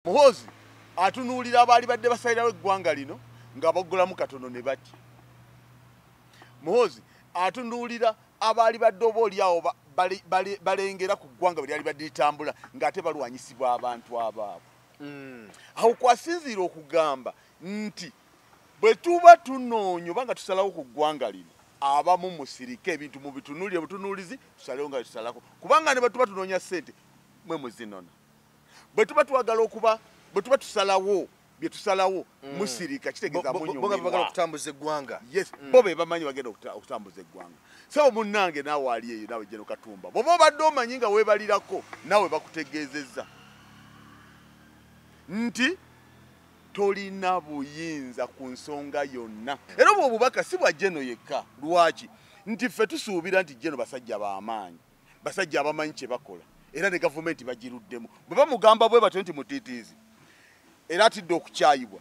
Muhoozi atunuulira abaali badde basalirawo eggwanga lino nga baggulamu katono ne batya. Muhoozi atunuulira abaali badde obaolyawo balengera ku ggwanga bwe lyali badde litambula ng'ate balwanyisibwa abantu abaabo. Awo kwasinziira okugamba nti bwe tuba tunoonya oba nga tusalawo ku ggwanga lino abamu musirike ebintu mu bitunuulire butunuulizi tusalewo nga tusalako kubanga ne bwe tuba tunoonya ssente mwe muzinona. Bwe tuba twagala okuba bwe tuba tusalawo bye tusalawo musirika kitegeeza munyumwa bagala okutambuza eggwanga. Yes, bo be bamanyi bagenda okutambuza eggwanga. So munnange naawe ali eyo naawe General Katumba bw'oba obadde omanyi nga weebalirako naawe bakutegeezezza nti tolina buyinza ku nsonga yonna. Era obwo obubaka si bwa Jeno yekka. Lwaki? Nti ffe tusuubira nti Jeno basajja b'amaanyi, basajja abamanyi kye bakola era ne gavumenti bagiruddemu. Bwe bamugamba bwe batyo nti mutiitiizi era atidde okukyayibwa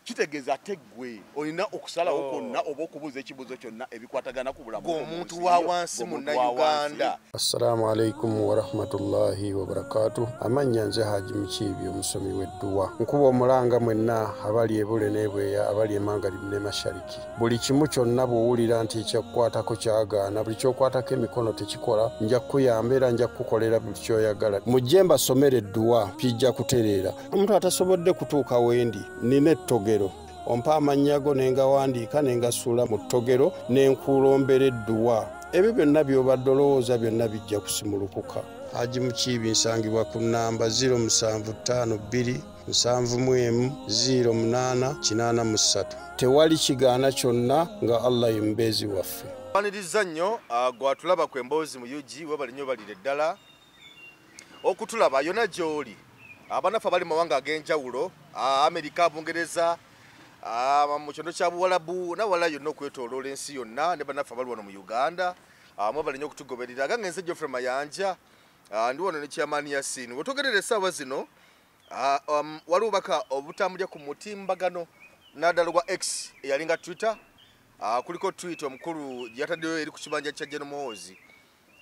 kitegeeza ate ggwe olina okusalawo kwonna oba okubuuza ekibuuzo kyonna ebikwatagana ku bulamu bw'omuntu wa wansi munnayuganda. Assalamu alaikum warahmatullahi wabarakatuh. Amannya nze Haji Mukiibi omusomi w'edduwa. Nkuba omulanga mwenna abali ebule n'ebweya abali emangalibi ne mashariki. Buli kimu kyonna bw'owulira nti ekyakukwatako kyagaana buli kyokwatako emikono tekikola nja kukuyamba era nja kukukolera buli kyoyagala. Mujje mbasomere edduwa kijja kutereera. Omuntu atasobodde kutuuka wendi nina ettogero ompa amanyago nengawandiika nengasuula mu ttogero nenkulombera edduwa. Ebyo byonna by'obadde olowooza byonna bijja kusimulukuka. Haji Mukiibi nsangibwa ku nnamba 0752 0708 tewali kigaana kyonna nga Allah ye mubeezi waffe. Waniriza nnyo gwatulaba ku emboozi mu UG webali nnyo balire ddala okutulaba yonna gy'oli abanafu abali mu mawanga ag'enjawulo Amerika, Bungereza, mu kyondo kya Buwalabu nawala yonna okwetooloola ensi yonna ne banafu abali wano mu Uganda mwebali nnyo okutugoberera nga ngenze Geoffrey Mayanja ndi wano ne Chairman Yasin. Wetwogerera essaawa zino waliwo baka obutambulya ku mutimbagano naddala gwa X eyalinga Twitter. Kuliko tweet omukulu yataddeyo eri ku kibanja kya General Muhoozi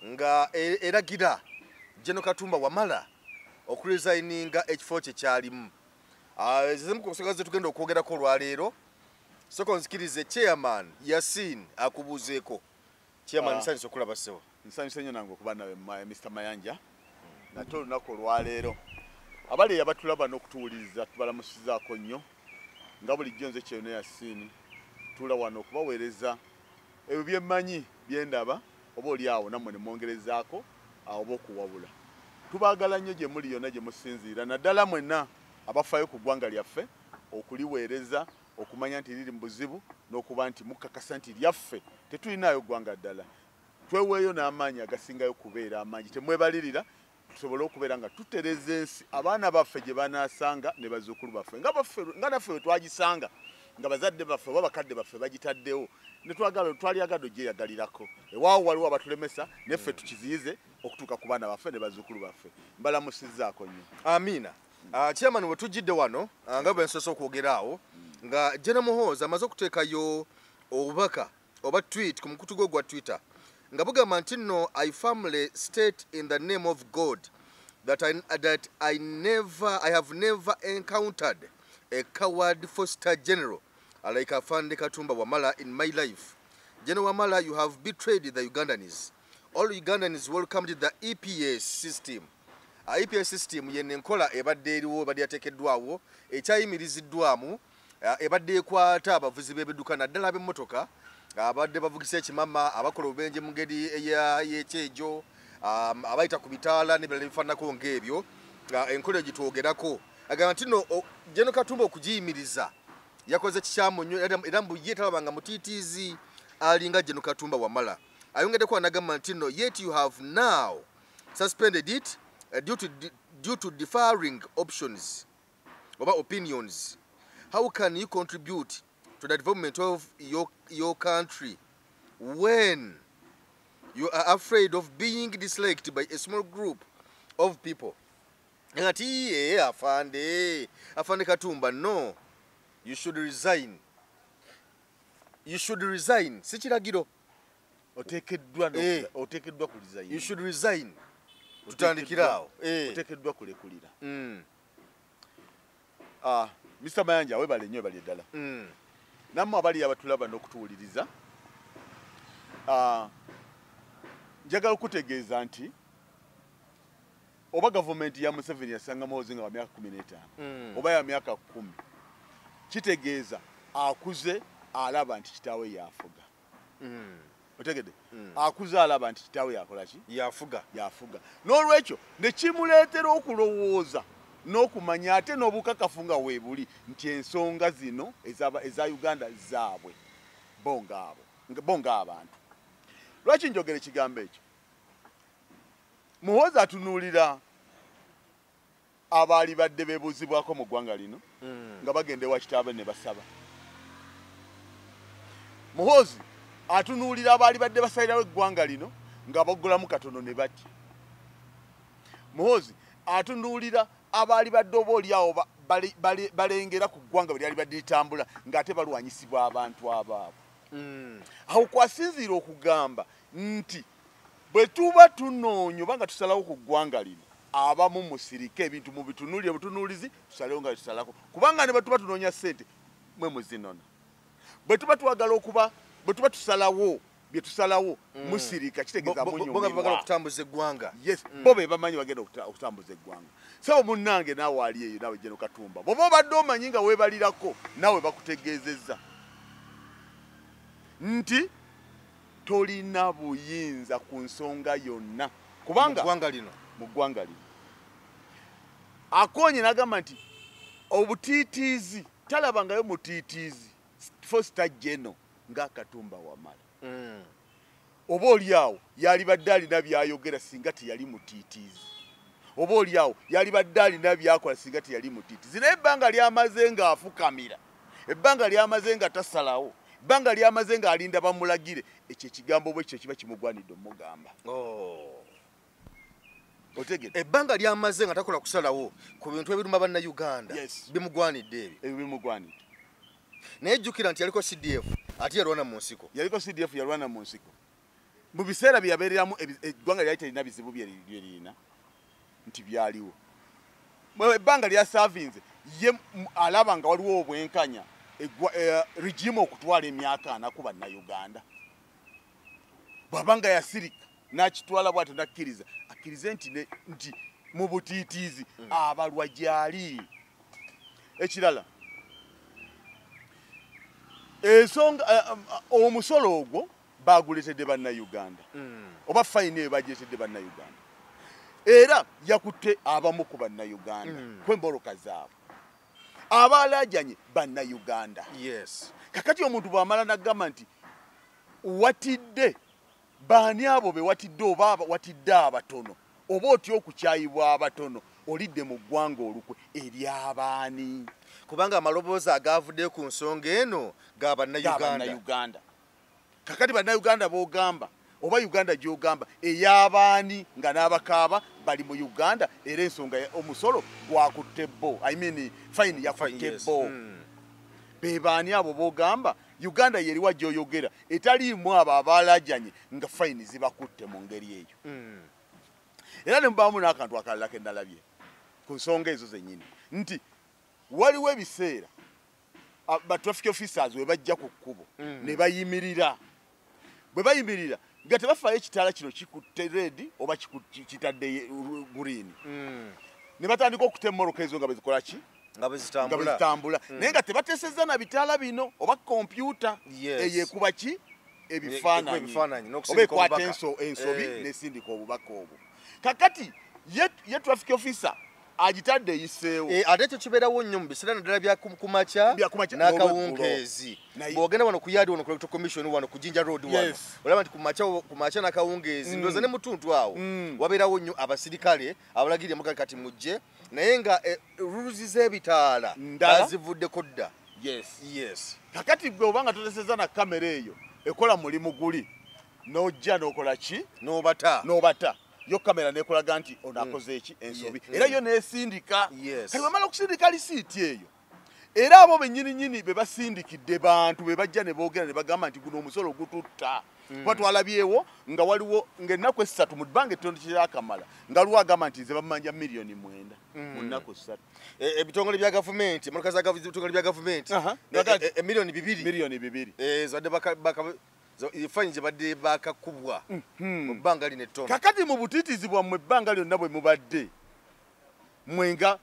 nga eragira General Katumba Wamala okuresigninga ekifo kye kyalimu. Zimu ku nsonga ze tugenda okwogerako olwaleero. Soko nzikirize Chairman Yasin akubuuzeeko. Chairman nsanyusa okulaba sewa. Nsanyusa nnyo nange okuba nawe Mr. Mayanja. Nate olunaku olwaleero abali abatulaba n'okutuwuliriza tubalamusizaako nnyo nga bulijjo nze Kyeno Yasin tula wano okubaweereza ebyo byemmanyi byendaba oba oli awo nammwe ne mwongerezaako oba okuwabula. Tubaagala nnyo gye muli yonna gye musinziira naddala mwenna abafaayo ku ggwanga lyaffe okuliweereza okumanya nti liri mu buzibu n'okuba nti mukakasa nti lyaffe tetulinayo ggwanga ddala. Tweweeyo n'amaanyi agasingayo kubeera amaanyi temwebalirira tusobole okubeera nga tutereza ensi abaana baffe gye banaasanga ne bazzukulu baffe nga naffe we twagisanga nga bazadde baffe oba bakadde baffe bagitaddewo ne twalyagadde ogyeyagalirako ewaawo waliwo abatulemesa neffe tukiziyize okutuuka ku baana baffe ne bazzukulu baffe. Mbalamusizzaako nnyo. Amiina. Chairman we tujjidde wano nga bwe nsoose okwogeraawo nga General Muhoozi amaze okuteekayo obubaka oba tweet ku mukutu gwe gwa Twitter nga bugamba nti nno I firmly state in the name of God that I have never encountered a coward foster general like Afande Katumba Wamala in my life. General Wamala, you have betrayed the Ugandans. All Ugandans welcomed the EPS system. EPS system yenne enkola ebadde eriwo ebadde yateekeddwawo ekyayimiriziddwamu ebadde ekwata abavuzi b'ebidduka naddala ab'emmotoka abadde bavugisa ekimama abakola obubenje mu ngeri ey'ekyejo abayita ku bitaala n'ebirala ebifaananako ng'ebyo enkola egitwogerako agamba nti nno General Katumba okugiyimiriza yakoze kikyamu nnyo era mbu ye talabanga mutiitiizi alinga General Katumba Wamala. Ayongeddeko anagamba nti nno yet you have now suspended it due to differing options or opinions. How can you contribute to the development of your country when you are afraid of being disliked by a small group of people? Ngati Afande Katumba, no, you should resign. You should resign. Sichiragiro. Otekeddwa kulizayin. You should resign. Tutandikirao. Otekeddwa kulekulira. Mr. Mayanja webale nnyo bali ddala nammwe abali abatulaba n'okutuwuliriza njagala okutegeeza nti oba gavumenti ya Museveni yasanga Muhoozi nga wa myaka 15 oba ya myaka 10 kitegeeza akuze alaba nti kitaawe yafuga otegedde akuze alaba nti kitaawe yakola ki yafuga n'olwekyo ne kimuleetera okulowooza n'okumanya ate n'obukakafu nga weebuli nti ensonga zino eza Uganda zaabwe bonga abantu. Lwaki njogera ekigambo ekyo? Muhoozi atunuulira abaali badde beebuuzibwako mu ggwanga lino nga bagenda ewa kitaabe ne basaba. Muhoozi atunuulira abaali badde basalirawo eggwanga lino nga baggulamu katono ne batya. Muhoozi atunuulira abaali badde obaolyawo balengera ku ggwanga bwe lyali badde litambula ng'ate balwanyisibwa abantu abaabo. Awo kwasinziira okugamba nti bwe tuba tunoonya oba nga tusalawo ku ggwanga lino abamu musirike ebintu mu bitunuulire butunuulizi tusalewo nga tusalako kubanga ne bwe tuba tunoonya ssente mwe muzinona. Bwe tuba twagala okuba bwe tuba tusalawo bye tusalawo musirika kitegeeza munyumba bagala okutambuza eggwanga. Yes, bo be bamanyi bagenda okutambuza eggwanga. Sebo munnange naawe ali eyo naawe Jeno Katumba bw'oba obadde omanyi nga weebalirako naawe bakutegeezezza nti tolina buyinza ku nsonga yonna kubanga mu ggwanga lino akonye n'agamba nti obutiitiizi talabangayo mutiitiizi Foster Jeno nga Katumba Wamala. Oba olyawo yali badde alina byayogera singa teyali mutiitiizi. Oba olyawo yali badde alina byakola singa teyali mutiitiizi. Naye ebbanga lyamaze nga afukamira, ebbanga lyamaze nga tasalawo, ebbanga lyamaze nga alinda bamulagire, ekyo ekigambo bwe kyo kiba kimugwanidde omugamba. Otegedde ebbanga lyamaze nga takola kusalawo ku bintu ebiruma bannayuganda bimugwanidde ebyo bimugwanidde. Naye jjukira nti yaliko CDF ate yalwana mu nsiko. Yaliko CDF yalwana mu nsiko. Mu biseera bye yabeereramu eggwanga lyali terina bizibu bye lirina nti byaliwo. Ebbanga lya Savinze ye alaba nga waliwo obwenkanya regimu okutwala emyaka 4 ku bannayuganda. Bw'abanga yasirika n'akitwala bw'atyo nakkiriza akkirize nti mu butiitiizi abalwa gyali. Ekirala ensonga omusolo ogwo baguletedde bannayuganda oba fayini eyo bagiretedde bannayuganda era yakutte abamu ku bannayuganda kwemboloka zaabwe abalajanye bannayuganda. Kakati omuntu bw'amala n'agamba nti watidde baani abo be watidde oba watidde abatono oba otya okukyayibwa abatono olidde mu ggwanga olukwe ery'abaani kubanga amaloboozi agavudde ku nsonga eno ga bannayuganda. Kakati bannayuganda b'ogamba oba Uganda gy'ogamba ey'abaani nga n'abakaaba bali mu Uganda era ensonga omusolo gwakutte bo fayini yakutte bo. Be baani abo b'ogamba Uganda yeriwa gy'oyogera etaliimu abo abalajanye nga fayini zibakutte mu ngeri eyo. Era ne mubaamu n'akantu akalala ke nalabye ku nsonga ezo zennyini nti waliwo ebiseera ba traffic officers we bajja ku kkubo ne bayimirira. Bwe bayimirira nga tebafaayo ekitaala kino kikutte red oba kitadde green. Ne batandika okutta emmoloka ezo nga bezikola ki nga bezitambula naye nga tebateesezza na bitaala bino oba kompyuta eyeekuba ki ebifaananyi oba ekwata ensobi n'esindika obubaka obwo. Kakati ye traffic officer agitadde eyiseewo ate ekyo kibeerawo nnyo mu biseera naddala bya kumakya n'akawungeezi. Bw'ogenda wano ku yaadi wano ku electoral commission wano ku Jinja Road wano olaba nti kumakya n'akawungeezi ndowooza ne mutuntu awo wabeerawo nnyo abasirikale abalagirira emmotoka kati mujje naye nga ruluzi z'ebitaala bazivuddeko dda. Kakati gwe obanga totesezza na kamera eyo ekola mulimu guli n'ojja n'okola ki n'obata yo kamera nekolaga nti onakoze eki ensobi era yo nesindika. Kati bamala okusindika lisiiti eyo era abo bennyini be basindikidde bantu be bajja ne boogera ne bagamba nti guno omusolo gututta kuba twalabyewo nga waliwo ng'ennaku essatu mu bbanga ettondo kirakamala nga lwo agamba nti nze bamanja miliyoni 9 mu nnaku ssatu ebitongole bya gavumenti motoka za ebitongole bya gavumenti miliyoni 2 zadde ifanyi gye badde bakakubwa mu bbanga lino ettono kakati mu butiitizi bwammwe ebbanga lyonna bwe mubadde mwenga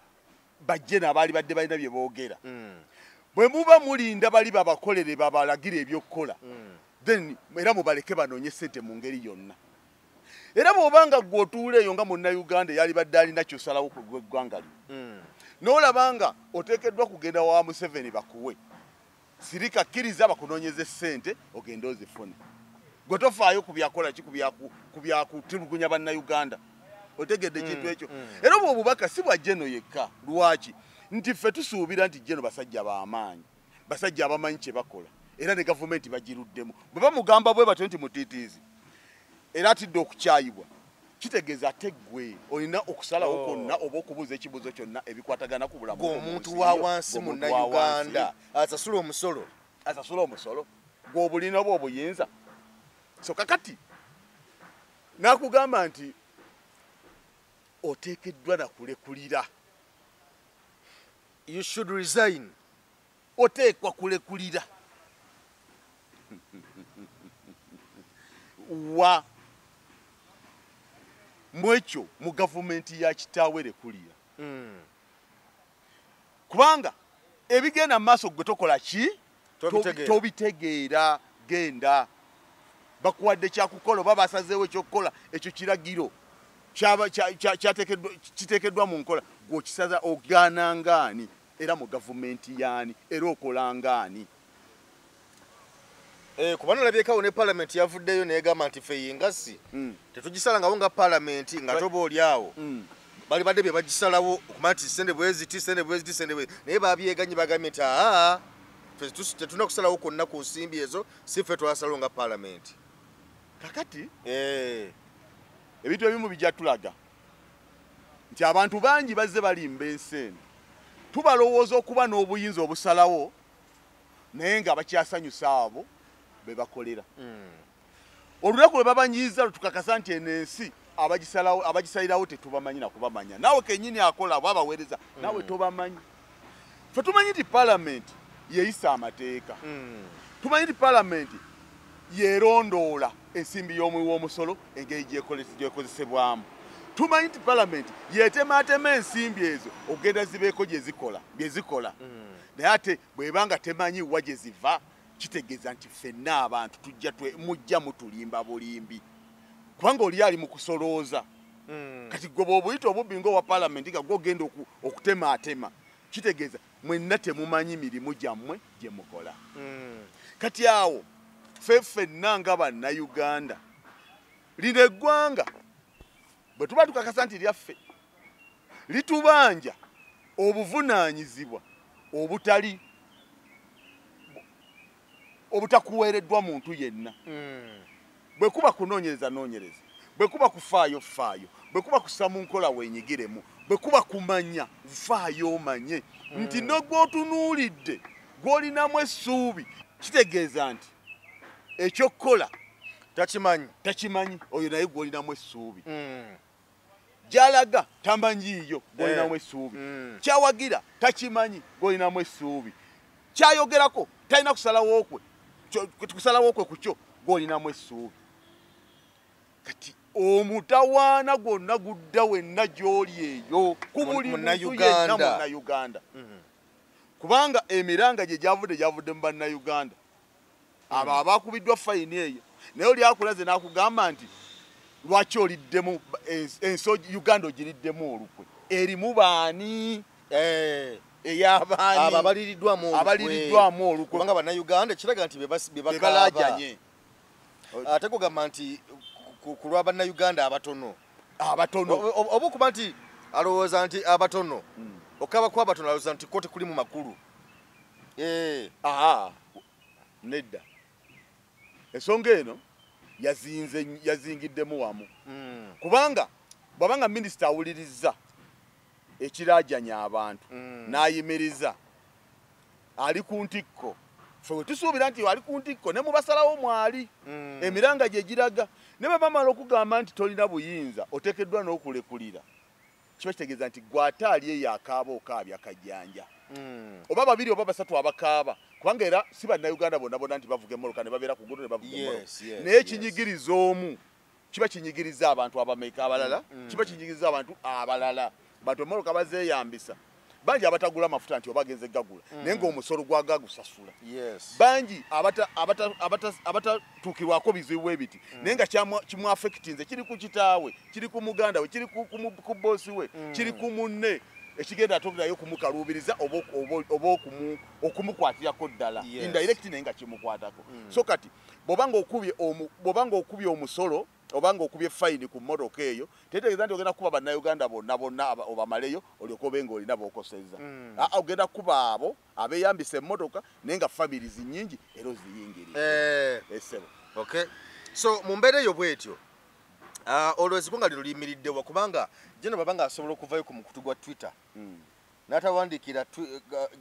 bajje n'abaali badde balina bye boogera bwe muba mulinda bali babakolere babalagira ebyokukola then era mubaleke banoonye ssente mu ngeri yonna era bw'obanga gwe otuula eyo nga munnayuganda eyali badde alina kyosalawo ku ggwanga lyo n'olabanga oteekeddwa kugenda wa Museveni bakuwe sirika kkiriza bakunoonyeze ssente ogende ozifune gwe tofaayo ku byakola ki ku byakutulugunya bannayuganda otegedde ekintu ekyo era obwo obubaka si bwa Jeno yekka lwaki nti ffe tusuubira nti Jeno basajja b'amaanyi basajja abamanyi kye bakola era ne gavumenti bagiruddemu bwe bamugamba bwe batyo nti mutiitiizi era atidde okukyayibwa kitegeeza ate ggwe olina okusalawo kwonna oba okubuuza ekibuuzo kyonna ebikwatagana ku bulamu omuntu wa wansi munnayuganda asasula omusolo gw'obulina oba obuyinza so kakati nakugamba nti oteekeddwa nakulekulira you should resign oteekwa kulekulira wa mwekyo mu gavumenti ya kitaawe lekulira kubanga ebigenda mu maaso gwe tokola ki tobitegeera genda bakuwadde kyakukola oba basazeewo ekyokukola ekyo kiragiro kiteekeddwa mu nkola gweokisaza ogaana ngaani era mu gavumenti yaani era okola ngaani kuba nolabyekawo ne palamenti yavuddeyo negamba nti ffe yingasi tetugisalangawo nga palamenti nga toba oli awo bali badde bye bagisalawo okumanya ti sente bweziti naye babyeganyi bagambye nti ffe tetulina kusalawo kwonna ku nsimbi ezo si ffe twasalawo nga palamenti kakati ebintu ebimu bijja tulaga nti abantu bangi bazze balimba ensi eno tubalowooza okuba n'obuyinza obusalawo naye nga bakyasanyusa abo be bakolera olunaku lwe babanyiiza lutukakasa nti eno ensi abagisalirawo tetubamanyi nakubamanya naawe kennyini akola abo abaweereza naawe tobamanyi fe tumanyi nti palamenti yeeyisa amateeka tumanyi nti palamenti yerondoola ensimbi y'omuwi w'omusolo engeri gyekozesebwamu tumanyi nti palamenti yeetemaatema ensimbi ezo okugenda zibeeko byezikola naye ate bwebanga temanyi wa gye ziva kitegeeza nti ffenna abantu mujja mutulimba bulimbi kubanga oli ali mu kusolooza kati gwe bw'obuyita obubbi ng'owa palamenti nga gwogenda okutemaatema kitegeeza mwenna temumanyi mirimu gyammwe gye mukola kati awo ffenna nga bannayuganda lino eggwanga bwe tuba tukakasa nti lyaffe litubanja obuvunaanyizibwa obutakuweereddwa muntu yenna bwe kuba kunoonyereza bwe kuba kufaayo bwe kuba kussa mu nkola weenyigiremu bwe kuba kumanya vaayo omanye nti n'ogw'otunuulidde gw'olinamu essuubi kitegeeza nti ekyokukola takimanyi oyo naye gw'olinamu essuubi gy'alaga tamanyiiyo gw'olinamu essuubi kyawagira takimanyi gw'olinamu essuubi kyayogerako talina kusalawo kwe ku kyo gw'olinamu essuubi kati omutawaana gwonna gudda wenna gy'oli eyo ku buli muntu yenna munnayuganda kubanga emiranga gye gyavudde mu bannayuganda abo abakubiddwa fayini eyo naye oli akulaze n'akugamba nti lwaki oliddemu Uganda ogiriddemu olukwe erimu baani ey'abaani abaliriddwamu olukwe kubanga bannayuganda kiraga nti bebalajanye ate kugamba nti ku lwa bannayuganda abatono oba okuba nti alowooza nti abatono okaba ku abatono alowooza nti kote kuli mu makulu nedda ensonga eno yazingiddemu wamu kubanga bw'abanga minisita awuliriza ekirajanya abantu n'ayimiriza ali ku ntikko fe tusuubira nti wali ku ntikko ne mubasalawo mwali emiranga gye giraga ne bwe bamala okugamba nti tolina buyinza oteekeddwa n'okulekulira kiba kitegeeza nti gw'ate ali eyo akaaba okaabya kajjanja oba babiri oba basatu abakaaba kubanga era si bannayuganda bonna bonna nti bavuga emmoloka ne babeera ku gudo ne bavuga emmoloka naye kinyigiriza omu kiba kinyigiriza abantu abameka abalala kiba kinyigiriza abantu abalala bantu emmoloka bazeeyambisa bangi abatagula amafuta nti obagenze gagula naye ng'omusolo gwagagusasula bangi abatatuukirwako bizibu ebiti naye nga kimwafekitinze kiri ku kitaawe kiri ku muganda we kiri ku boosi we kiri ku munne ekigenda atogerayo kumukaluubiriza oba okumukwatirako ddala indirect naye nga kimukwatako so kati bw'obanga okubye omusolo obanga okubye fine ku mmotoka eyo tetegeeza nti ogenda kuba bannayuganda bonna obamaleyo olyoka obe ng'olina b'okoseza ogenda kuba abo abeeyambisa emmotoka naye nga families nnyingi era oziyingirire esebo okay so mu mbeera eyo bwetyo olwo ezikunga lino liyimiriddewa kubanga jeno babanga asobola okuvayo ku mukutu gwa Twitter n'atawandiikira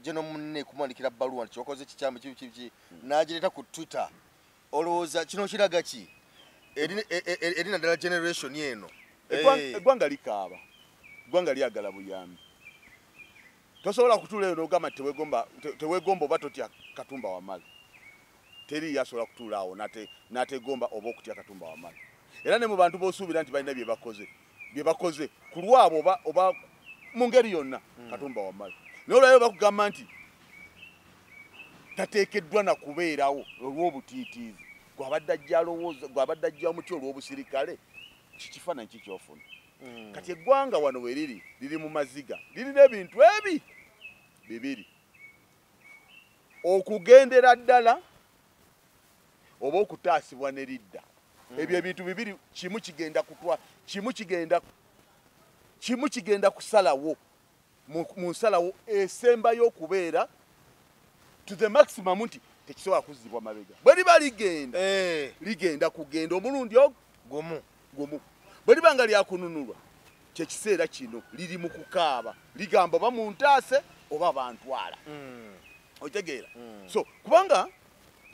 jeno munne kumuwandikira bbaluwa nti kyokoze kikyamu kiki n'agireeta ku Twitter olowooza kino kiraga ki eri naddala generation eno eggwanga likaaba eggwanga lyagala buyambi tosobola kutuula eyo n'ogamba teweegomba oba totya Katumba Wamala teri yasobola kutuula awo n'ategomba oba okutya Katumba Wamala era ne mu bantu b'osuubira nti balina bye bakoze ku lwabo oba mu ngeri yonna Katumba Wamala naye olwayo bakugamba nti tateekeddwa na kubeerawo olw'obutiitiizi gwabadde ajja alowooza gwabadde ajja omuti olw'obusirikale kikifaananyi kikyofuna kati eggwanga wano we liri mu maziga lirina ebintu ebi bibiri okugendera ddala oba okutaasibwa ne lidda ebyo ebintu bibiri kimu kigenda kusalawo mu nsalawo esembayo okubeera to the maximum nti tekisobola kuzzibwa mabega bwe liba ligenda kugenda omulundi gumu bwe liba nga lyakununulwa kyekiseera kino liri mu kukaaba ligamba oba muntaase oba bantwala otegeera so kubanga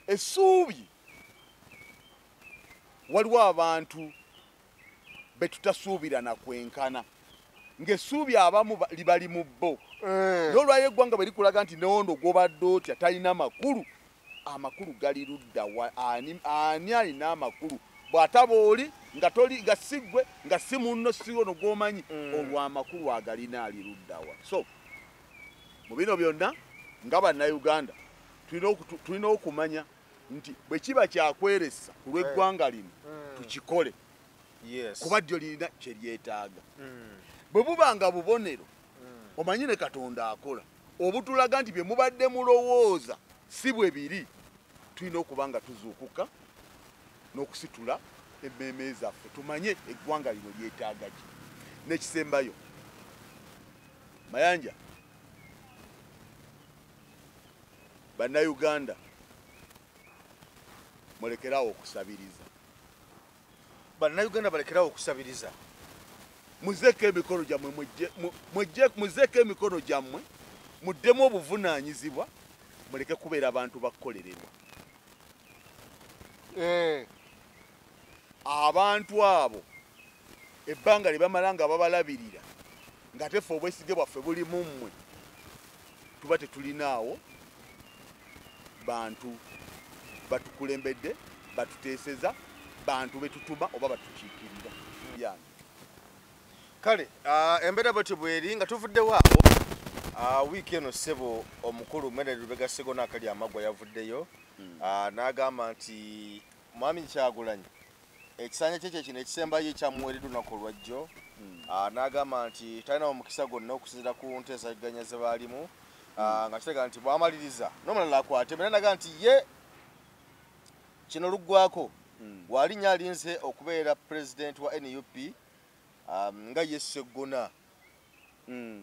essuubi waliwo abantu betutasuubira na kwenkana ng'essuubi abamu libali mu bbo n'olwayo eggwanga bwe likulaga nti newondo gwobadde otya talina makulu amakulu gali ludda ani alina amakulu bw'ataba oli nga siggwe nga si munno siwono gw'omanyi olw'amakulu agalina ali luddawa so mu bino byonna nga bannayuganda tulina okumanya nti bwe kiba kyakweresa ku lw'eggwanga lino tukikole kuba ddyo lirina kye lyetaaga bwe buba nga bubonero omanyi ne Katonda akola obutulaga nti bye mubadde mulowooza si bwe biri tulina okuba nga tuzuukuka n'okusitula emmeeme zaffe tumanye eggwanga lino lyetaaga ki n'ekisembayo Mayanja bannayuganda mulekerawo okusabiriza bannayuganda balekerawo okusabiriza muzeeko emikono gyammwe muzeeko emikono gyammwe muddemu obuvunaanyizibwa muleke kubeera abantu bakukolererwa abantu abo ebbanga lye bamala nga babalabirira nga tefe obwesige bwaffe buli mu mmwe tuba tetulinaawo bantu batukulembedde batuteeseza bantu betutuma oba batukiikirira yange kale embeera bwetyo bweri nga tuvuddewo awo wiiki eno ssebo omukulu Mary Lubega Ssego n'akali amagwa yavuddeyo n'agamba nti mwami Kyagulanyi ekisanja kye kino ekisembayo ekyamuweereddwa olunaku olwajjo n'agamba nti talinawo mukisa gwonna okusinziira ku nteesaganya ze baalimu nga kitegeeza nti bw'amaliriza n'omulala akwate era n'agamba nti ye kino luggwako bw'alinnya alinze okubeera pulezidenti wa NUP nga ye Sseggona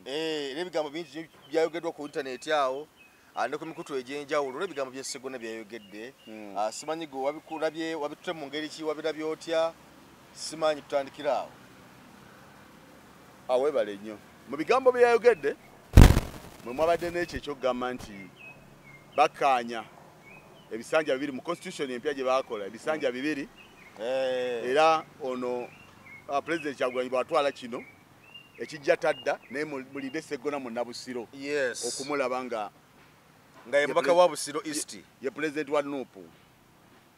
era ebigambo bingi byayogeddwa ku intaneti awo ne ku mikutu egy'enjawulo ebigambo bya Sseggona byayogedde simanyi gwe wabikulabye wabitute mu ngeri ki wabirabye otya simanyi tutandikira awo awebale nnyo mu bigambo byayogedde mwe mwabadde n'ekyo ekyokugamba nti bakkaanya ebisanja bibiri mu constitution empya gye bakola ebisanja bibiri era ono president Kyagulanyi bwatwala kino ekijja tadda naye mulinde Sseggona mu Nabusiro okumulaba nga ye mubaka wa Busiro East ye president wa Nuupu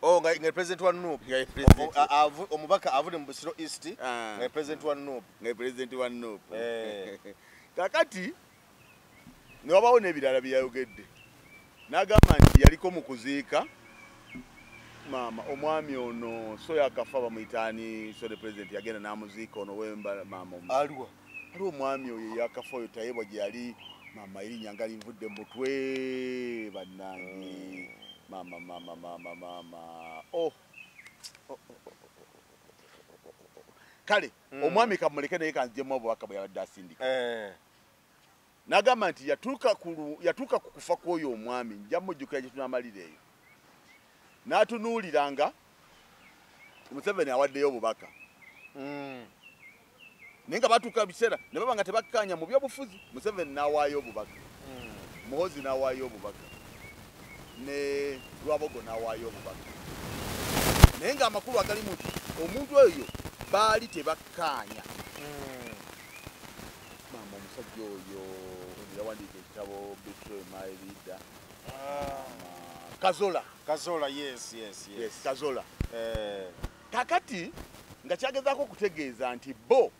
nga president wa Nuupu omubaka avudde mu Busiro East nga president wa Nuupu kakati ne wabawo n'ebirala bye yayogedde n'agamba nti yaliko mu kuziika maama omwami ono so yakafa bamuyitaani so the president yagenda n'amuziika ono wemba maama aliwa omwami oyo yakafa oyo tayebwa gye yali maama erinnya nga livudde mu mutwe bannange maama kale omwami kamuleke naye kanzijemu obubaka bwe yabadde asindika n'agamba nti yatuuka ku kufa kw'oyo omwami nja mujjukira gye tunamalira eyo n'atunuuliranga Museveni awaddeyo obubaka naye nga batuuka biseera ne baba nga tebakkaanya mu byobufuzi Museveni n'awaayo obubaka Muhoozi n'awaayo obubaka ne Lwabogo n'awaayo obubaka naye ng'amakulu agalimu nti omuntu oyo baali tebakkaanya maama omusajja oyo yawandiika ekitabo Betray My Leader Kazola yes Kazola kakati nga kyagezaako okutegeeza nti bo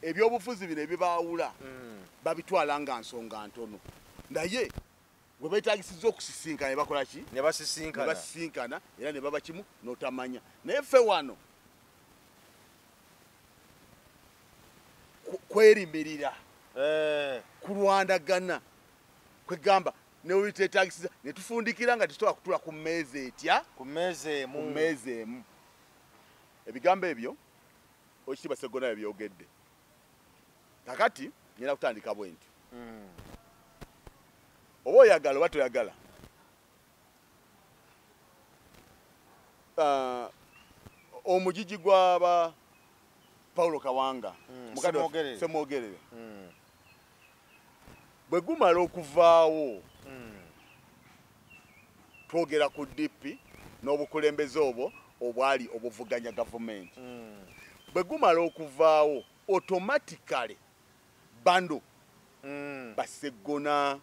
ebyobufuzi bino ebibaawula babitwala nga nsonga ntono naye bwe beetaagisiza okusisinkana ne bakola ki ne basisinkana era ne baba kimu n'otamanya naye ffe wano kwerimirira kulwandagana kwegamba ne biteetaagisiza ne tufundikira nga tetusobola kutula ku mmeeza etya ku mmeeza emu ebigambo ebyo Oweekitiibwa Sseggona yabyogedde kakati nyina kutandika bwe nti oba oyagala oba toyagala omugigi gw'aba Paulo Kawanga Ssemwogerere bwe gumala okuvaawo twogera ku DP n'obukulembeze obwo obwali obuvuganya gavumenti bwe gumala okuvaawo automatically bando ba Sseggona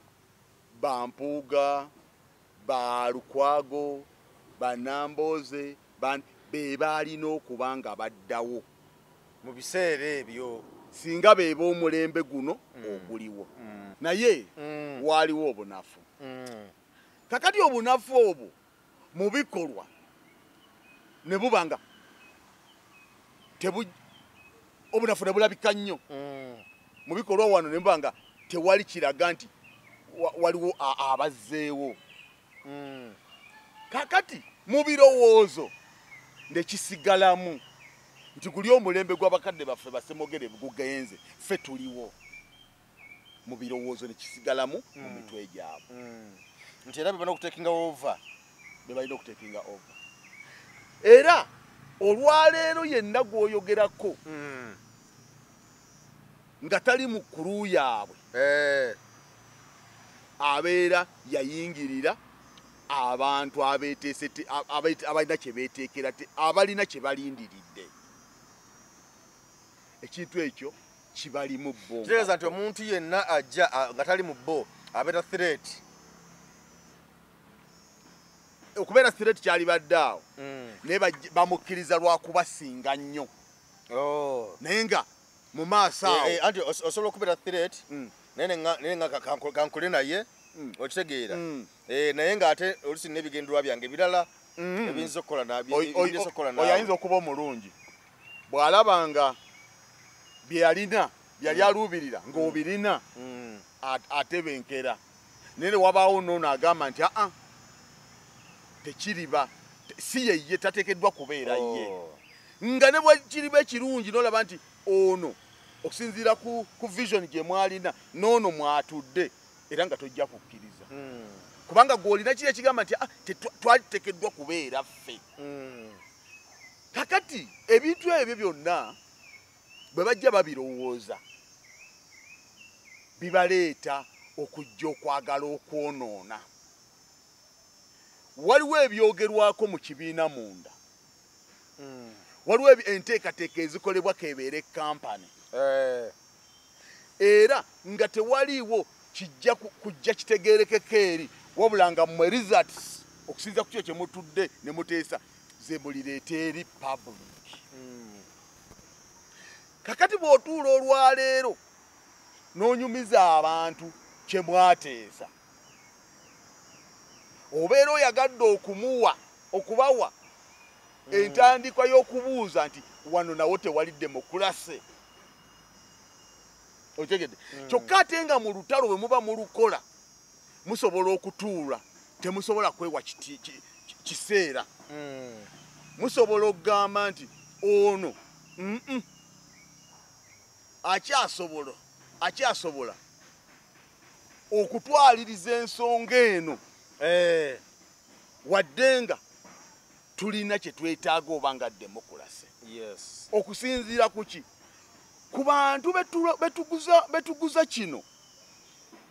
ba Mpuuga ba Lukwago ba Nambooze be baalina okuba nga baddawo mu biseera ebyo singa be b'omulembe guno oguliwo naye waaliwo obunafu kakati obunafu obwo mu bikolwa ne bubanga obunafu ne bulabika nnyo mu bikolwa wano ne bubanga tewali kiraga nti waliwo abazzeewo kakati mu birowoozo ne kisigalamu nti guli omulembe gw'abakadde baffe Bassemwogere gugenze ffe tuliwo mu birowoozo ne kisigalamu mu mitwe gyabwe nti era bebalina okutekinga over era olwaleero yenna gw'oyogerako nga tali mu kuru yaabwe abeera yayingirira abantu abalina kye beeteekera abalina kye balindiridde ekintu ekyo kibalimu bo kitegeeza nti omuntu yenna ajja nga tali mu bo abeera threat okubeera threat kyali badde awo naye bamukkiriza lwakubasinga nnyo naye nga mu maaso awo anti osobola okubeera threat naye nga kankole naye okitegeera naye ng'ate oluusi n'ebigendererwa byange ebirala ebiyinza okukola oyo ayinza okuba omulungi bw'alabanga bye yali aluubirira ng'obirina atebenkera naye wabaawo noono agamba nti tekiriba si ye tateekeddwa kubeera ye nga ne bwe kiriba ekirungi n'olaba nti ono okusinziira ku vision gye mwalina n'ono mwatudde era nga tojja kukkiriza kubanga gw'olina kiri ekigamba nti twaliteekeddwa kubeera ffe kakati ebintu ebyo byonna bwe bajja babirowooza bibaleeta okujja okwagala okwonoona waliwo ebyogerwako mu kibiina munda waliwo enteekateeka ezikolebwa kebeere kampani era nga tewaliiwo kijja kujja kitegeerekeko eri wabula nga mmwe results okusinza ku kyo kye mutudde ne muteesa ze mulireeta eri public. Kakati bw'otuula olwaleero n'onyumiza abantu kye mwateesa obeera oyagadde okubawa entandikwa y'okubuuza nti wano nawo tewali demokulase. Otegedde kyokka ate nga mu lutalo bwe muba mulukola musobola okutuula temusobola kwewa kiseera musobola okugamba nti ono akyasobola okutwaliriza ensonga eno wadde nga tulina kye twetaaga oba nga demokulase. Okusinziira ku ki ku bantu betuguza kino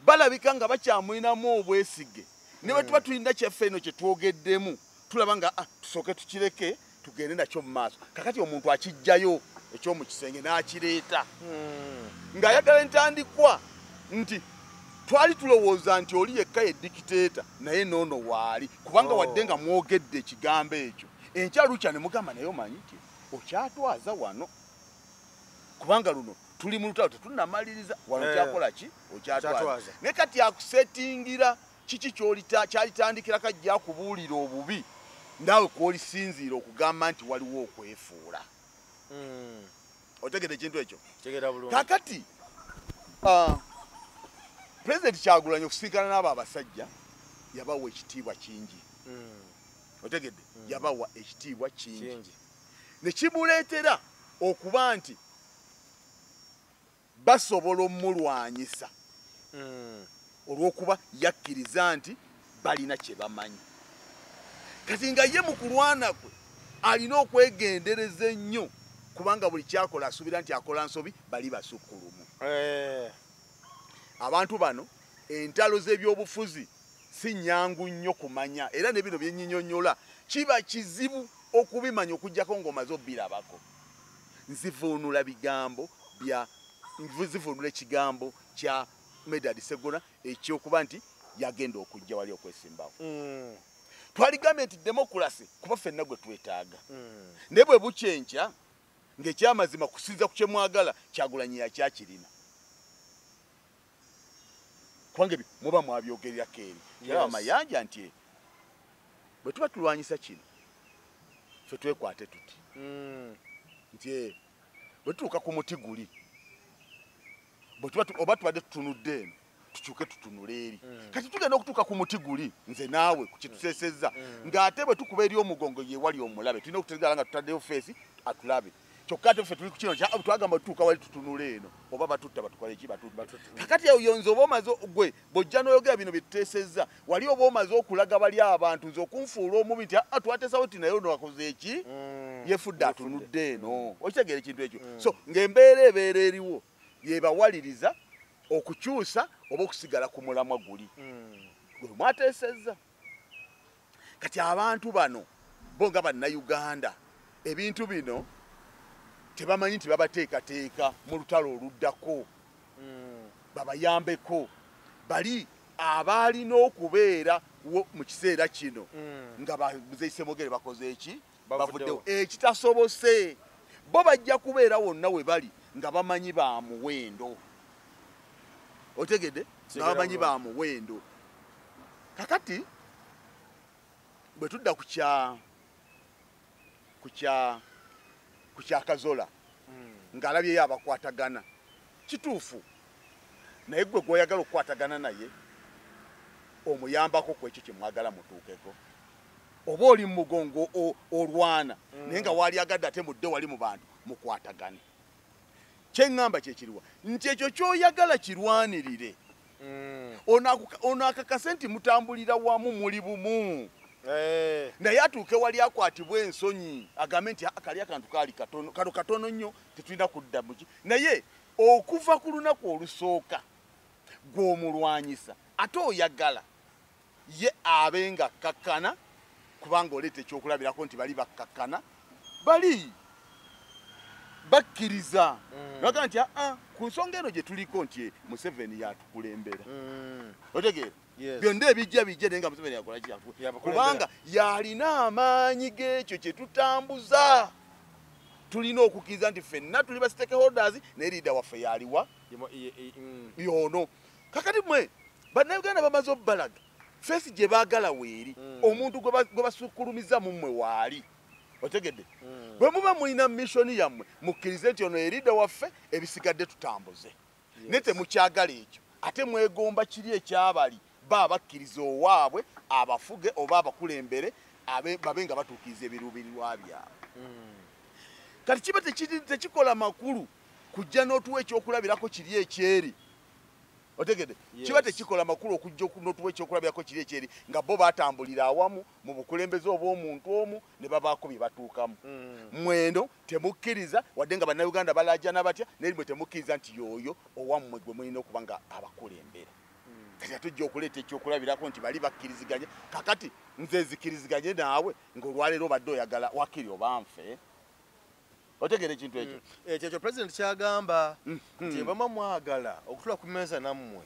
balabika nga bakyamulinamu obwesige ne bwe tuba tulina kyaffe eno kye twogeddemu tulaba nga tusooke tukireke tugende nakyo mu maaso. Kakati omuntu akijjayo ekyomu kisenge n'akireeta ng'ayagala entandikwa nti twali tulowooza nti oli yekka ye dikiteeta naye noono waali kubanga wadde nga mwogedde ekigambo ekyo enkyalukya ne mugamba naye omanyi ki okyatwaza wano kubanga luno tuli mu lutalo tetunnamaliriza wano kyakola ki okyatwaza ne kati akusetingira kiki kyalitandikira kajja kubuulira obubi naawe kwolisinziira okugamba nti waliwo okwefuula. Otegedde ekintu ekyo kakati President Kyagulanyi okusinkana n'abo abasajja yabawa ekitiibwa kingi. Otegedde yabawa ekitiibwa kingi ne kimuleetera okuba nti basobola omulwanyisa olw'okuba yakkiriza nti balina kye bamanyi. Kati nga ye mu kulwana kwe alina okwegendereza ennyo kubanga buli kyakola asuubira nti akola nsobi bali basukkulumu. Abantu bano entalo z'ebyobufuzi si nnyangu nnyo kumanya era ne bino byennyinnyonnyola kiba kizibu okubimanya okugyako ng'omaze obbirabako. Nzivuunula ekigambo kya Medard Sseggona ekyokuba nti yagenda okujja wali okwesimbawo. Twaligambye nti demokulasi kuba ffenna gwe twetaaga naye bwe bukyenkya ng'ekyamazima kusinza ku kyemwagala Kyagulanyi yakyakirina kubanga ebyo muba mwabyogererako eri era amayanja nti bwe tuba tulwanyisa kino ffe twekwate tuti nti bwe tutuuka ku muti guli oba tubadde tutunudde eno tukyuke tutunule eri kati tugenda okutuuka ku muti guli nze naawe ku kyetuseesezza ng'ate bwe tukuba eri omugongo ye wali omulabe tulina okutegeera nga tutaddeyo feesi atulabe kyokka ate ffe tuli ku kino twagamba tutuuka wali tutunule eno oba batutta batukole ki kakati eyo nze oba omaze gwe bw'ojja n'oyogera bino bye tuteesezza wali oba omaze okulaga bali abantu nze okunfuula omubi nti twateesawo ti naye ono wakoze eki yefudde atunudde eno okitegeera ekintu ekyo so ng'embeera ebeera eriwo yebawaliriza okukyusa oba okusigala ku mulamwa guli gwe mwateesezza. Kati abantu bano bo nga bannayuganda ebintu bino tebamanyi nti babateekateeka mu lutalo oluddako babayambeko bali abaalina okubeera mu kiseera kino nga bazeyisemogere bakoze eki bavuddewo ekitasobose bo bajja kubeera wonna we bali nga bamanyi ba muwendo. Otegedde nga bamanyi ba muwendo. Kakati bwe tudda ku kya Kazola ng'alabyeyo abakwatagana kituufu naye gwe gw'oyagala okukwatagana naye omuyambako ku ekyo kye mwagala mutuukeko oba oli mu mugongo olwana naye nga waali agadde ate mudde wali mu bantu mukwatagane. Kyeŋŋamba kye kiriwa nti ekyo ky'oyagala kirwanirire ono akakase nti mutambulira wamu muli bumu naye atuuke wali akwatibwa ensonyi agambe nti kali akantu kaali kano katono nnyo tetulina kudda muki naye okuva ku lunaku olusooka gw'omulwanyisa ate oyagala ye abe nga kakkana kubanga oleeta ekyokulabirako nti bali bakkakkana bali bakkiriza baga nti ku nsonga eno gye tuliko nti Museveni yatukulembera otegeera byonna ebijja naye nga Museveni yakolaki kubanga yalina amaanyi g'ekyo kye tutambuza tulina okukkiriza nti ffenna tuli ba stakeholders naye liida waffe yaliwa yono kakati mmwe bannayuganda bamaze obbalaga fesi gye baagala weeri omuntu gwe basukulumiza mu mmwe waali otegedde bwe muba mulina missoni yammwe mukkirize nti ono erida waffe ebisigadde tutambuze naye temukyagala ekyo ate mwegomba kiri ekyabali babakkiriza owaabwe abafuge oba abakulembere babe nga batuukiriza ebiruubirirwa byabwe kati kiba tekikola makulu kujja n'otuwa ekyokulabirako kiri ekyeri otegedde kiba tekikola makulu okujja n'otuwa ekyokulabirako kiri ekyeri nga bo batambulira awamu mu bukulembeze obw'omuntu omu ne babaako bye batuukamu mweno temukkiriza wadde nga bannayuganda balajana batya naye mwe temukkiriza nti yoyo owammwe gwe mulina okuba nga abakulembera kati atujja okuleeta ekyokulabirako nti bali bakkiriziganye kakati nze zikkiriziganye naawe ng'olwaleero obadde oyagala wakiri oba nfe otegere ekintu ekyo ekyo president kyagamba nti bama mwagala okutula ku mmeeza nammwe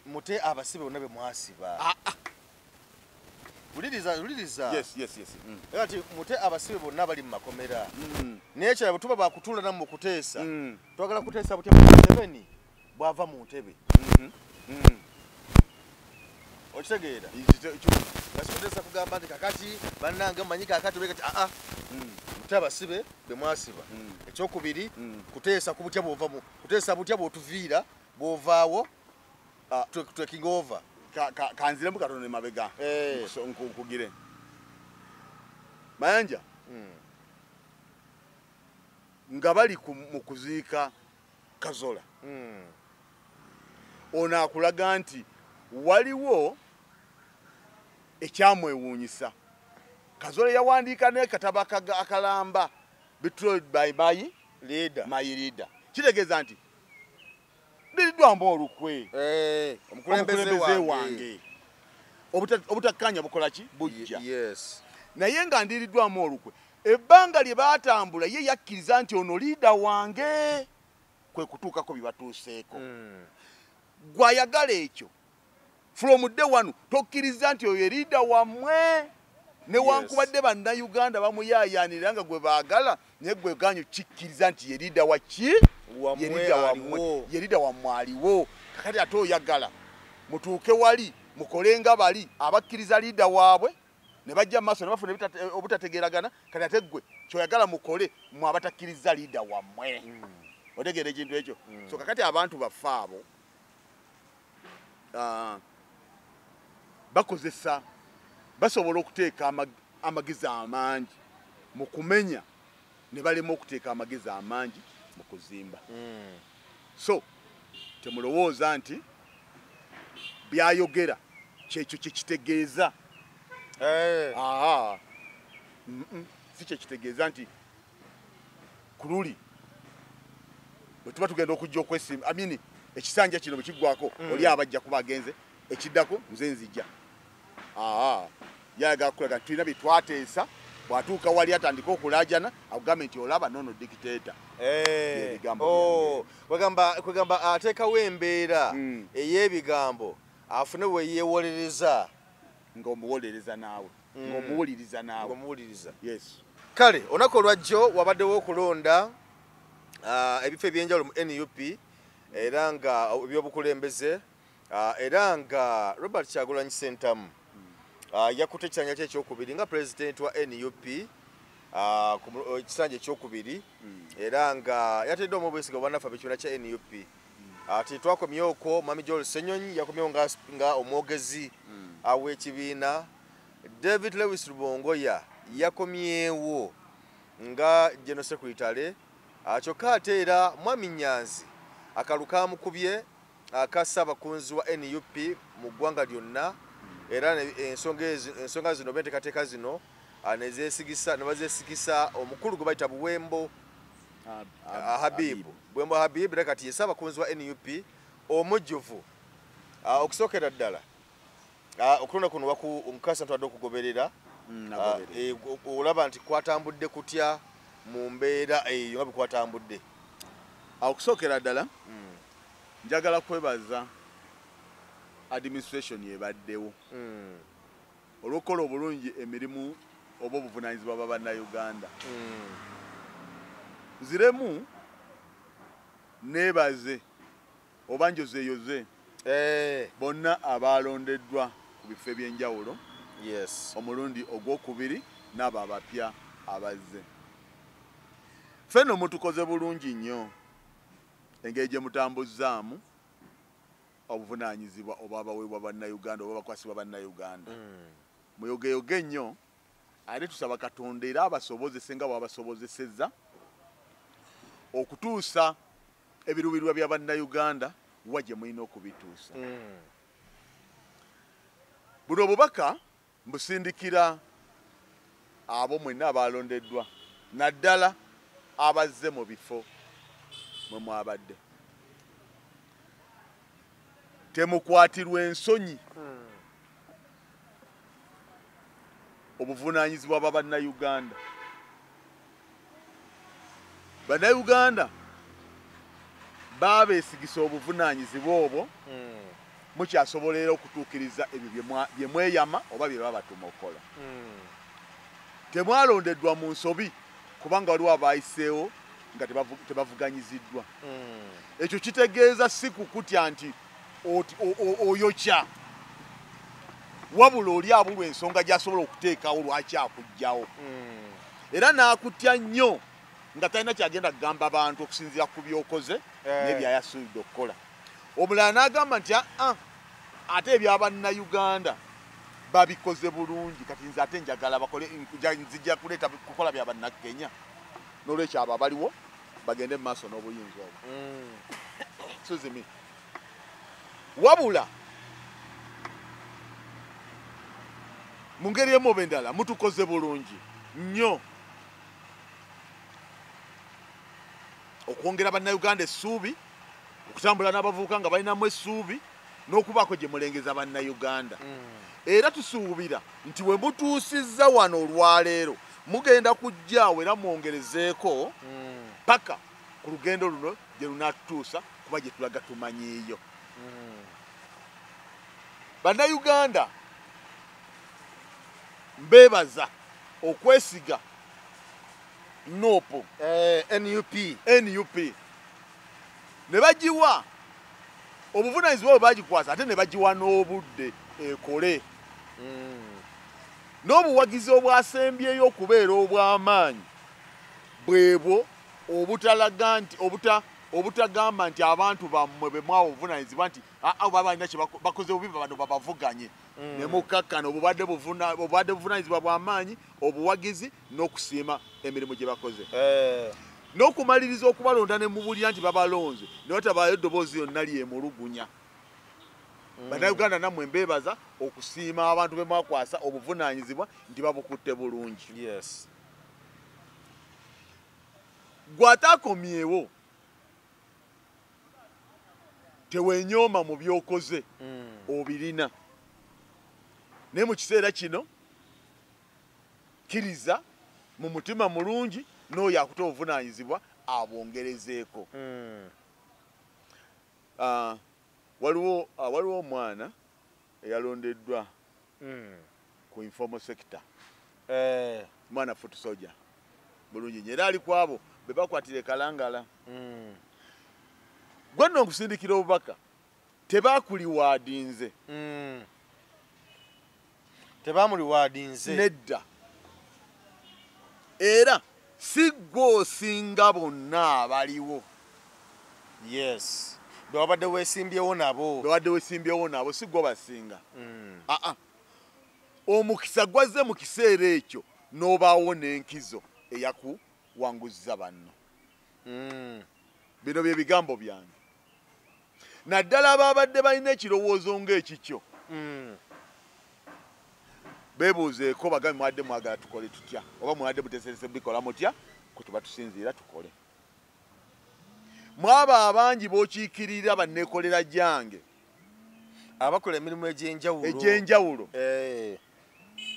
mute abasibe bonna be mwasiba uliriza ati mute abasibe bonna bali mu makomera naye ekirala bwe tuba bakutula nammwe okuteesa twagala kuteesa butya Museveni bw'ava mu ntebe okitegeera gasikuteesa kugamba nti kakati bannange mumanyi kakati olekati mute abasibe be mwasiba ekyokubiri kuteesa ku butya bw'ovamu kuteesa butya bw'otuviira bw'ovaawo taking over kanziremu katono ne mabega nkugire Mayanja nga bali mu kuziika Kazola ono akulaga nti waliwo ekyamwewuunyisa Kazola yawandiika n'ekatabo akalamba betrayed by my leader kitegeeza nti ndiddwamu olukwe omukulembeze wange obutakkanya bukola ki bujja naye nga ndiriddwamu olukwe ebbanga lye baatambula ye yakkiriza nti ono liida wange kwe kutuukako bye batuuseeko gwayagala ekyo from day one tokkiriza nti oyo liida wammwe newankubadde bannayuganda bamuyaayaanira nga gwe baagala naye gwe ganyo kikkiriza nti ye liida waki ye liida wammwe aliwo kakati ate oyagala mutuuke wali mukole nga bali abakkiriza liida waabwe ne bajja mu maaso ne bafuna obutategeeragana kati ate gwe kyoyagala mukole mwe abatakkiriza liida wammwe otegeera ekintu ekyo so kakati abantu baffe abo bakozesa basobola okuteeka amagezi amangi mu kumenya ne balema okuteeka amagezi amangi mu kuzimba so temulowooza nti byayogera kyekyo kyekitegeeza si kyekitegeeza nti ku luli bwe tuba tugenda okujja okwesimba amini ekisanja kino bwe kiggwako oli abajja kuba agenze ekiddako nze nzijja yayagala kukulaga nti tulina bye twateesa bw'atuuka wali atandika okulajana akugambe nti olaba nono dictator kwegamba ateekawo embeera ey'ebigambo afune bwe yeewolereza ng'omuwolereza naawe ng'omuwuliriza naawe yes kale olunaku olwajjo wabaddewo okulonda ebifo ebyenjawulo mu NUP era nga ebyobukulembeze era nga Robert Kyagulanyi Ssentamu yakutte ekisanja kye ekyokubiri nga pulezidenti wa NUP ku kisanja ekyokubiri era nga yatedde omubwesiga bwannaffe ab'ekibiina kya NUP ati twakomyeko Mami Joel Ssenyonyi yakomyewo nga omwogezi w'ekibiina David Lewis Rubongoya yakomyewo nga General Secretary kyokka ate era Mwami Nyanzi akalu kamukubye aka ssaabakunzi wa NUP mu ggwanga lyonna era ensonga zino b'enteekateeka zino ne bazeesigisa omukulu gwe bayita Buwembo Habib era kati ye ssaabakunzi wa NUP omujjuvu okusookera ddala okulonda kuno omukasa ntwadde okugoberera olaba nti kwatambudde kutya mu mbeera eyo nga bwe kwatambudde. Awo okusookera ddala njagala kwebaza administration yebaddewo olw'okukola obulungi emirimu oba obuvunaanyizibwa bwa bannayuganda. Nziremu neebaze oba njozeeyoze bonna abalondeddwa ku bifo eby'enjawulo omulundi ogwokubiri n'abo abapya abazze. Ffenno mutukoze bulungi nnyo engeri gye mutambuzzaamu obuvunaanyizibwa oba abaweebwa bannayuganda oba abakwasibwa bannayuganda. Muyogeyoge nnyo ate tusaba Katonda era abasobozese nga bw'abasobozesezza okutuusa ebiruubirirwa bya bannayuganda wa gye mulina okubituusa. Buno obubaka mbusindikira abo mwenna abalondeddwa naddala abazze mu bifo mwe mwabadde. Temukwatirwa ensonyi obuvunaanyizibwa bwa bannayuganda. Bannayuganda baabeesigisa obuvunaanyizibwa obwo mukyasobolera okutuukiriza ebyo bye mweyama oba bye babatuma okukola. Temwalondeddwa mu nsobi kubanga waliwo abaayiseewo nga tebavuganyiziddwa. Ekyo kitegeeza si kukutya nti oyokya wabula oli abulwa ensonga gy'asobola okuteekawo lwaki akuggyawo. Era n'akutya nnyo nga talina kyagenda kugamba abantu okusinziira ku byokoze n'ebyayasuubidde okukola. Omulala n'agamba nti ate ebyabannayuganda babikoze bulungi kati nze ate njagala bakole nzijja kuleeta kukola bya bannakenya n'olwekyo abo abaliwo bagende mu maaso n'obuyinza obwo. Suzimi wabula mu ngeri emu oba endala mutukoze bulungi nnyo okwongera bannayuganda essuubi, okutambula n'abavubuka nga balinamu essuubi n'okubaako gye mulengeza bannayuganda. Era tusuubira nti we mutuusizza wano olwaleero mugenda kujjaawo era mwongerezeeko paka ku lugendo luno gye lunaatutuusa kuba gye tulaga tumanyiiyo. Bannayuganda mbeebaza okwesiga NUP ne bagiwa obuvunaanyizibwa bwe bagikwasa ate ne bagiwa n'obudde ekole n'obuwagizi obwasembyeyo okubeera obw'amaanyi bwebwo obutalaga nti obutagamba nti abantu bammwe be mwawa obuvunaanyizibwa nti baba balina kye bakoze bubi bano babavuganye ne mukkakkana obubadde buvunaanyizibwa bw'amaanyi obuwagizi n'okusiima emirimu gye bakoze. N'okumaliriza okubalonda ne mubulira nti babalonze ne watabaayo eddoboozi yonna lyemulugunya. Bannayuganda nammwe mbeebaza okusiima abantu be mwakwasa obuvunaanyizibwa nti babukutte bulungi. Gw'ataakomyewo tewenyooma mu byokoze obirina naye mu kiseera kino kkiriza mu mutima mulungi n'oyo akuta obuvunaanyizibwa abwongerezeeko. Waliwo omwana eyalondeddwa ku informal sector, mwana foot soldier bulungi nnyo era ali ku abo be bakwatira Kalangala. Gwe nno okusindikira obubaka tebaakuliwaadinze nedda, era si gwe osinga bonna abaliwo. Bwabadde weesimbyewo nabo si gwe basinga. Omukisa gwazze mu kiseera ekyo n'obaawo n'enkizo eyakuwanguzza banno. Bino bye bigambo byange. Naddala ababadde balina ekirowoozo ng'ekikyo beebuuzeeko bagambe mwadde mwagala tukole tutya oba mwadde muteeserese bikola mutya kwe tuba tusinziira tukole. Mwaba abangi b'okiikirira banneekolera gyange abakola emirimu egy'enjawulo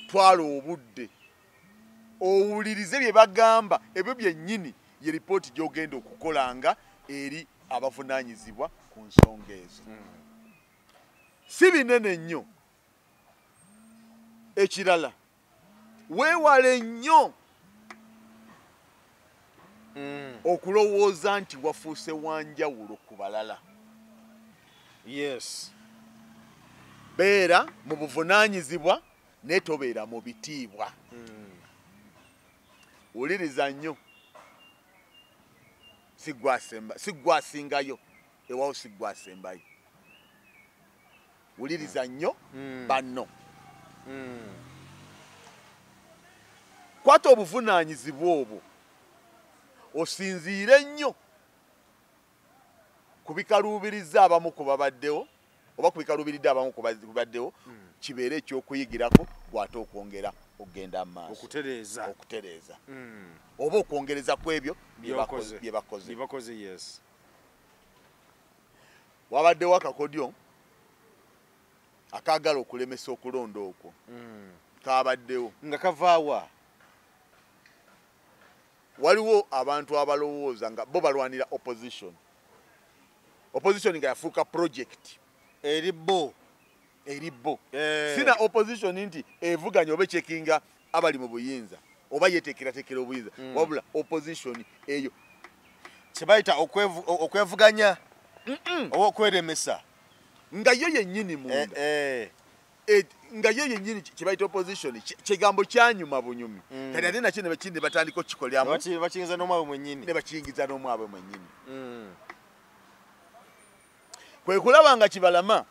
twala obudde owulirize bye bagamba ebyo byennyini ye ripooti gy'ogenda okukolanga eri abavunaanyizibwa ku nsonga ezo si binene nnyo ekirala weewale nnyo okulowooza nti wafuuse wanjawulo ku balala yes beera mu buvunaanyizibwa naye tobeera mu bitiibwa wuliriza nnyo siggwasingayo ewawo siggwasembayo wuliriza nnyo banno kwata obuvunaanyizibwa obwo osinziire nnyo ku bikaluubiriza abamu ku babaddewo oba ku bikaluubiridde abamu ku babaddewo kibeere ekyokuyigirako bw'ate okwongera okugenda mu maaso okutereeza oba okwongereza ku ebyo bye bakoze yes wabaddewo akakodyo akaagala okulemesa okulonda okwo kabaddewo nga kavaawa waliwo abantu abalowooza nga bo balwanira opposition nga yafuuka project eri bo sina opposition nti evuganya oba echekinga abali mu buyinza oba yeteekerateekera obuyinza wabula opposition eyo kyebayita okwevuganya oba okweremesa nga yo yennyini munda nga yo yennyini kyebayita opposition kigambo kyanyuma bunyumi kati ate nakyo ne bakindi batandika okkikolyamu bakiyingiza n'omwabwe mwennyini ne bakiyingiza n'omwabwe mwennyini kwe kulaba nga Kibalama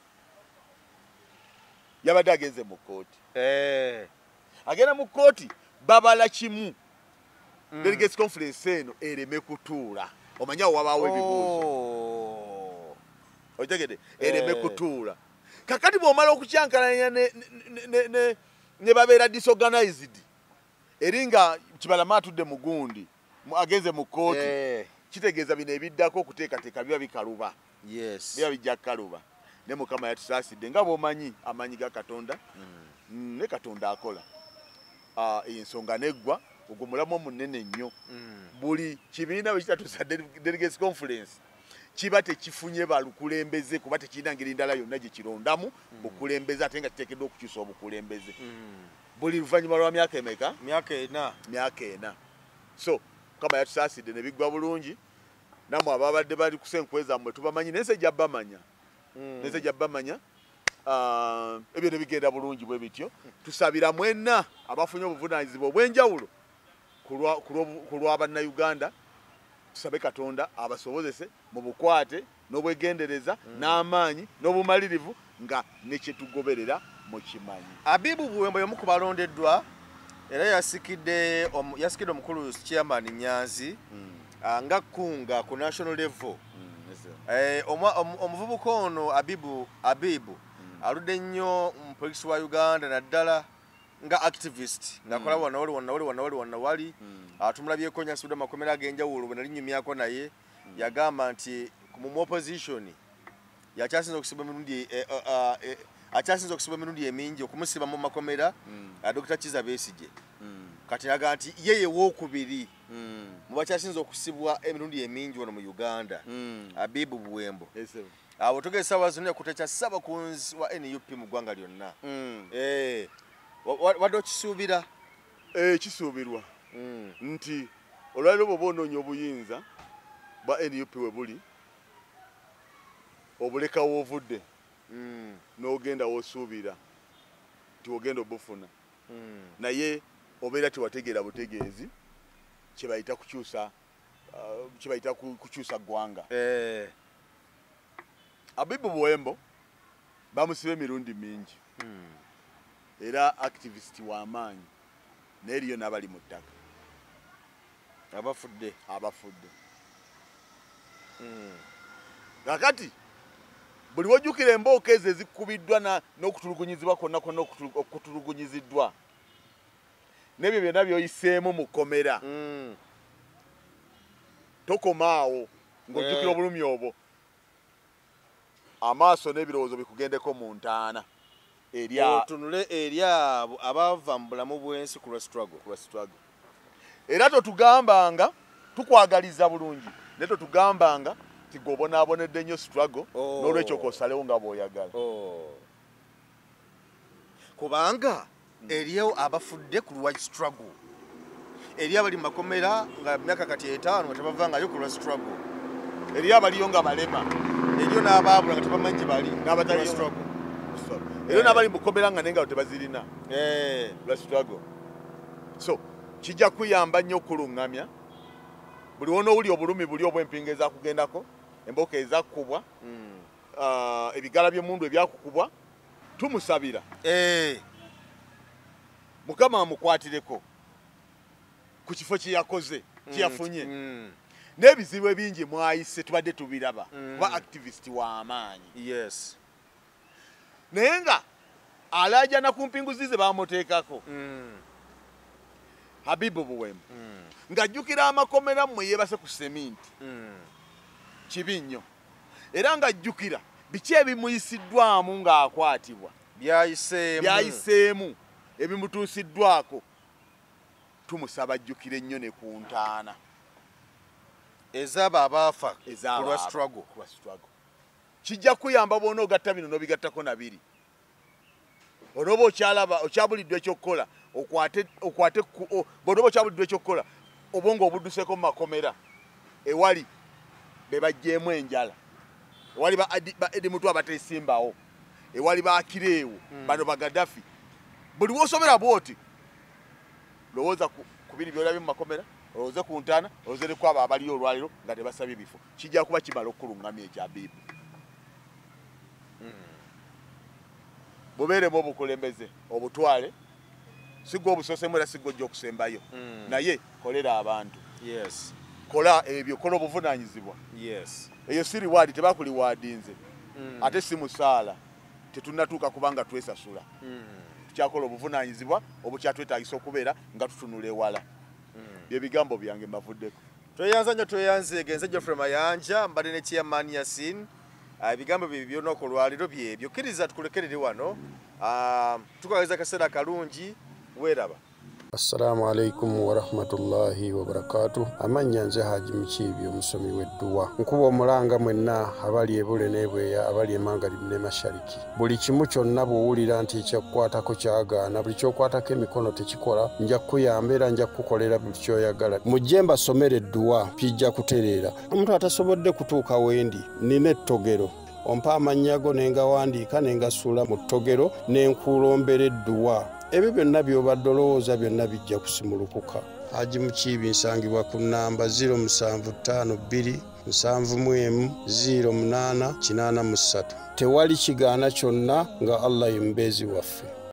yabadde agenze mu kkooti agenda mu kkooti babala kimu delegates conference eno ereme kutuula omanyawo wabaawo ebibuuzo otegede ereme kutuula kakati bw'omala okukyankalanya ne babeera disorganized eri nga Kibalama atudde mu gundi agenze mu kkooti kitegeeza bino ebiddako okuteekateeka biba bikaluba biba bijja kukaluba ne Mukama yatusaasidde nga bw'omanyi amaanyi ga Katonda ne Katonda akola ensonga neggwa ogwo mulamu omunene nnyo buli kibiina bwe kitatuusa delegates conference kiba tekifunye balukulembeze kuba tekirina ngeri ndala yonna gye kirondamu bukulembeze ate nga kiteekeddwa okukyusa obukulembeze buli luvannyuma lwa myaka emeka myaka ena so Mukama yatusaasidde ne biggwa bulungi namwe ababadde bali kusenkwe zammwe tubamanyi naye sejja bamanya ebyo ne bigenda bulungi bwe bityo tusabira mwenna abafunye obuvunaanyizibwa obw'enjawulo ku lwa bannayuganda tusabe Katonda abasobozese mu bukwate n'obwegendereza n'amaanyi n'obumalirivu nga ne kyetugoberera mu kimanyi. Abibu Buwembo y'omu ku balondeddwa era yasikidde omukulu chairman Nyanzi nga kunga ku national level. Omuvubuka ono Abibu aludde nnyo mupolisi wa Uganda naddala nga activist ngakola wali atumulabyeko Nyasuda makomera ag'enjawulo bwe nali nnyumyako naye yagamba nti mu opposition yakyasinza okusiba emirundi emingi okumusiba mu makomera Dr. Kiza Besigye kati yagamba nti yeye wookubiri mu bakyasinza okusibwa emirundi emingi wano mu Uganda Abibu Buwembo abo tugesa wazino kutecha saba kunzi wa NUP mu ggwanga lyonna wadde okisuubira kisuubirwa nti olwaliro bwe boonoonya obuyinza bwa NUP we buli obulekawo ovudde n'ogenda w'osuubira nti ogenda obufuna naye obeera tewategeera butegeezi kyebayita kukyusa ggwanga. Abibu Buwembo bamusiba emirundi mingi era activist w'amaanyi naye eriyo n'abali mu ttaka abafudde kakati buli wojjukira embooka ezo ezikubiddwa n'okutulugunyizibwa kwonna okutulugunyiziddwa n'ebyo byonna by'oyiseemu mu kkomera tokomaawo ng'ojjukira obulumi obwo amaaso n'ebirowoozo bikugendeko mu ntaana otunule eri abo abava mu bulamu bw'ensi ku lwa struggle. Era totugambanga tukwagaliza bulungi naye totugambanga ti gwobonaabonedde nnyo struggle n'olwekyo kosalewo nga bw'oyagala. Kubanga eriyo abafudde ku lwa struggle, eriyo abali mu makomera nga myaka kati 5 nga tebavangayo ku lwa struggle, eriyo abaliyo nga balema, eriyo n'abaabula nga tebamanyi bali n'abatali struggle, eriyo n'abali mu komera nga naye nga tebazirina lwa struggle. So kijja kuyamba nnyo okuluŋŋamya buli wonoowuli obulumi buli obw'empinga ezakugendako, embooko ezakkubwa, ebigala by'emundu ebyakukubwa, tumusabira Mukama amukwatireko ku kifo kye yakoze kye yafunye n'ebizibu ebingi mwayise tubadde tubiraba kuba activist w'amaanyi. Naye nga alaajana ku mpinguzi ze bamuteekako Habibu Buwemu ng'ajjukira amakomera mmwe yeebase ku seminti kibi nnyo, era ng'ajjukira biki ebimuyisiddwamu ng'akwatibwa byayiseemu ebimutuusiddwako. Tumusaba ajjukire ennyo ne ku ntaana ez'abo abaafa ku lwa struggle. Kijja kuyamba bw'ona ogatta bino n'obigattako na biri. Onoba okyabuliddwa ekyokukola bw'onoba okyabuliddwa ekyokukola obwongo obudduseeko mu makomera ewali be bajjeemu enjala, ewali ba Edi Mutwe abateesimbawo, ewali ba Kireewo, bano ba Gaddafi. Buli w'osobera bw'oti lowooza ku biri by'olabye mu makomera, olowooze ku ntaana, olowooze ne ku abo abaliyo olwaliro nga tebasabye bifo. Kijja kuba kimala okukuluŋŋamya ekya Bibu. Bubeeremu obukulembeze obutwale, sigwa obusoosemu era sigwa ojja okusembayo, naye kolera abantu. Kola ebyo, kola obuvunaanyizibwa. Eyo si riwaadi, tebakuliwaadinze ate si musaala, tetunnatuuka kubanga twesasula. Tukyakola obuvunaanyizibwa obukyatwetaagisa okubeera nga tutunula ewala. Bye bigambo byange mbavuddeko. Tweyanza nnyo tweyanze genze Geoffrey Mayanja mbadde ne Chairman Yasin. Ebigambo bye by'olunaku olwaleero byebyo. Kkiriza tukulekerere wano. Tukwagaliza akaseera kalungi, weeraba. Assalamu alaikum wa rahmatullahi wa barakatuh. Amannya nze Haji Mukiibi omusomi w'edduwa. Nkuba omulanga mwenna abali ebule n'ebweya, abali emangalibi ne mashariki. Buli kimu kyonna bw'owulira nti ekyakukwatako kyagaana, buli ky'okwatako emikono tekikola, nja kukuyamba era nja kukukolera buli ky'oyagala. Mujje mbasomere edduwa kijja kutereera. Omuntu atasobodde kutuuka wendi, nina ettogero. Ompa amannya go ne ngawandiika ne ngasuula mu ttogero ne nkulombera edduwa. Ebyo byonna by'obadde olowooza byonna bijja kusimulukuka. Haji Mukiibi nsangibwa ku nnamba 0752 71 08 83. Tewali kigaana kyonna nga Allah ye mubeezi waffe.